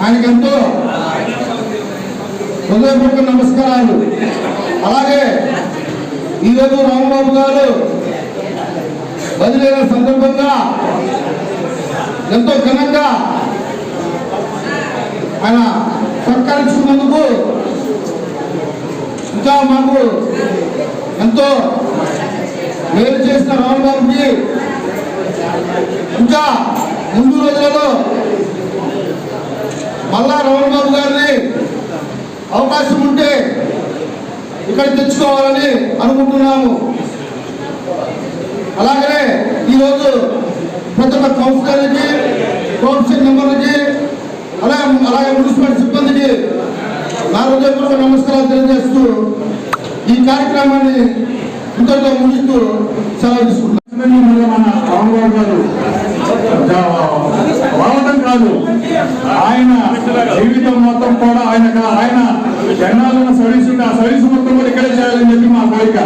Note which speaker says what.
Speaker 1: ఆయనకెంతో హృదయపూర్వక నమస్కారాలు. అలాగే ఈరోజు రాంబాబు గారు బదిలీల సందర్భంగా ఎంతో ఘనంగా ఆయన సత్కరించుకున్నందుకు ఇంకా మాకు ఎంతో మేలు చేసిన రాంబాబుకి ఇంకా ముందు రోజులలో మళ్ళా రాంబాబు గారిని అవకాశం ఉంటే ఇక్కడ తెచ్చుకోవాలని అనుకుంటున్నాము. అలాగే ఈరోజు ప్రతి ఒక్క కౌన్సిలర్కి, కౌన్సిల్ మెంబర్లకి, అలాగే మున్సిపల్ సిబ్బందికి నా హృదయపూర్వక నమస్కారాలు తెలియజేస్తూ ఈ కార్యక్రమాన్ని ఇంతటితో ముగిస్తూ సెలవు తీసుకుంటున్నాను.
Speaker 2: మన రాంబాబు గారు రావడం కాదు, ఆయన జీవితం మొత్తం కూడా ఆయన జనాలను సర్వీస్ ఉంటే ఆ సర్వీస్ మొత్తం కూడా ఇక్కడే చేయాలని చెప్పి మా కోరిక.